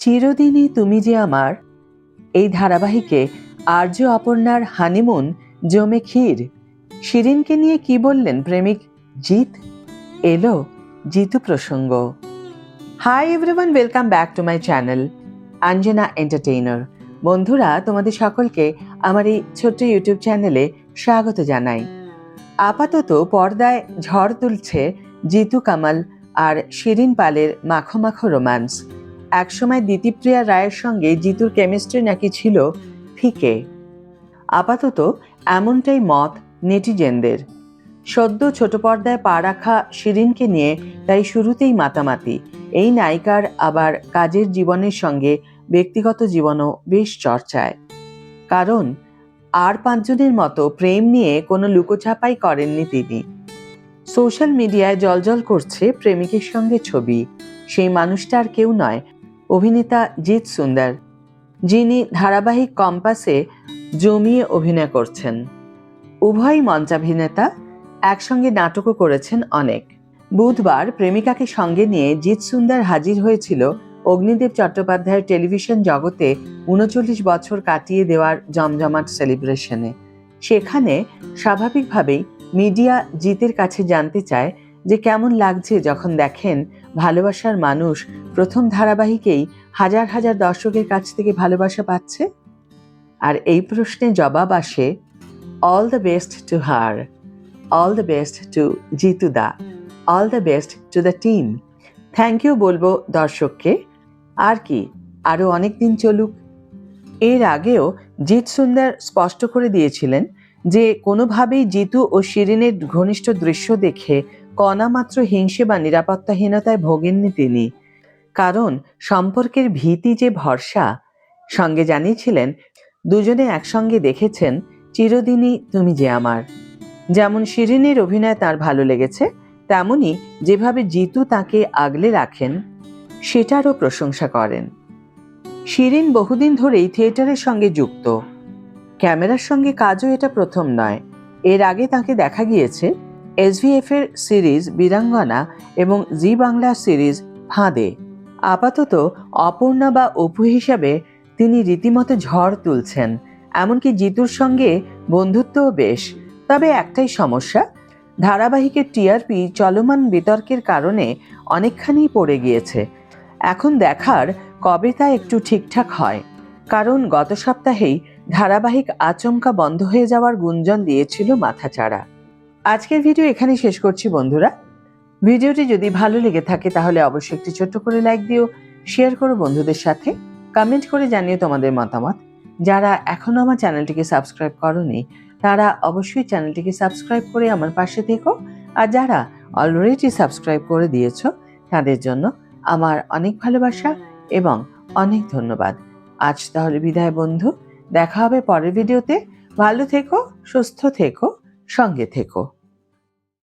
চিরদিনই তুমি যে আমার এই ধারাবাহিকে আর্য অপর্ণার হানিমুন জমে ক্ষীর। শিরিনকে নিয়ে কি বললেন প্রেমিক জিৎ? এলো জিতু প্রসঙ্গ। Hi everyone, welcome back to my channel Anjana entertainer. বন্ধুরা, তোমাদের সকলকে আমার এই ছোট্ট ইউটিউব চ্যানেলে স্বাগত জানাই। আপাতত পর্দায় ঝড় তুলছে জিতু কামাল আর শিরিন পালের মাখো মাখো রোম্যান্স। একসময় দিতিপ্রিয়া রায়ের সঙ্গে জিতুর কেমিস্ট্রি নাকি ছিল ফিকে। আপাতত এমনটাই মত নেটিজেনদের। সদ্য ছোট পর্দায় পা রাখা শিরিনকে নিয়ে তাই শুরুতেই মাতামাতি। এই নায়িকার আবার কাজের জীবনের সঙ্গে ব্যক্তিগত জীবনও বেশ চর্চায়। কারণ আর পাঁচজনের মতো প্রেম নিয়ে কোনো লুকোছাপাই করেননি তিনি। সোশ্যাল মিডিয়ায় জলজল করছে প্রেমিকের সঙ্গে ছবি। সেই মানুষটা আর কেউ নয়, অভিনেতা জিৎ সুন্দর, যিনি ধারাবাহিক কম্পাসে জমিয়ে অভিনয় করছেন। উভয়ই মঞ্চাভিনেতা, একসঙ্গে নাটকও করেছেন অনেক। বুধবার প্রেমিকাকে সঙ্গে নিয়ে জিৎ সুন্দর হাজির হয়েছিল অগ্নিদেব চট্টোপাধ্যায়ের টেলিভিশন জগতে ৩৯ বছর কাটিয়ে দেওয়ার জমজমাট সেলিব্রেশনে। সেখানে স্বাভাবিকভাবেই মিডিয়া জিতের কাছে জানতে চায় যে কেমন লাগছে যখন দেখেন ভালোবাসার মানুষ প্রথম ধারাবাহিকেই হাজার হাজার দর্শকের কাছ থেকে ভালোবাসা পাচ্ছে। আর এই প্রশ্নে জবাব আসে, all the best to her, all the best to Jitu দা, all the best to the team. Thank you বলবো দর্শককে, আর কি আরো অনেক দিন চলুক। এর আগেও জিৎ সুন্দর স্পষ্ট করে দিয়েছিলেন যে কোনোভাবেই জিতু ও শিরিনের ঘনিষ্ঠ দৃশ্য দেখে কণামাত্র হিংসে বা নিরাপত্তাহীনতায় ভোগেননি তিনি। কারণ সম্পর্কের ভীতি যে ভরসা। সঙ্গে জানিয়েছিলেন দুজনে একসঙ্গে দেখেছেন চিরদিনই তুমি যে আমার। যেমন শিরিনের অভিনয় তার ভালো লেগেছে, তেমনি যেভাবে জিতু তাকে আগলে রাখেন সেটারও প্রশংসা করেন। শিরিন বহুদিন ধরেই থিয়েটারের সঙ্গে যুক্ত। ক্যামেরার সঙ্গে কাজও এটা প্রথম নয়। এর আগে তাকে দেখা গিয়েছে SVF এর সিরিজ বীরাঙ্গনা এবং জি বাংলা সিরিজ ফাঁদে। আপাতত অপর্ণা বা অপু হিসাবে তিনি রীতিমতো ঝড় তুলছেন। এমনকি জিতুর সঙ্গে বন্ধুত্বও বেশ। তবে একটাই সমস্যা, ধারাবাহিকের টিআরপি চলমান বিতর্কের কারণে অনেকখানি পড়ে গিয়েছে। এখন দেখার কবে তা একটু ঠিকঠাক হয়। কারণ গত সপ্তাহেই ধারাবাহিক আচমকা বন্ধ হয়ে যাওয়ার গুঞ্জন দিয়েছিল মাথাচাড়া। আজকের ভিডিও এখানেই শেষ করছি বন্ধুরা। ভিডিওটি যদি ভালো লেগে থাকে তাহলে অবশ্যই একটি ছোট্ট করে লাইক দিও, শেয়ার করো বন্ধুদের সাথে, কমেন্ট করে জানিও তোমাদের মতামত। যারা এখনো আমার চ্যানেলটিকে সাবস্ক্রাইব করোনি তারা অবশ্যই চ্যানেলটিকে সাবস্ক্রাইব করে আমার পাশে থেকো। আর যারা অলরেডি সাবস্ক্রাইব করে দিয়েছো তাদের জন্য আমার অনেক ভালোবাসা এবং অনেক ধন্যবাদ। আজ তাহলে বিদায় বন্ধু, দেখা হবে পরের ভিডিওতে। ভালো থেকো, সুস্থ থেকো, সঙ্গে থেকো।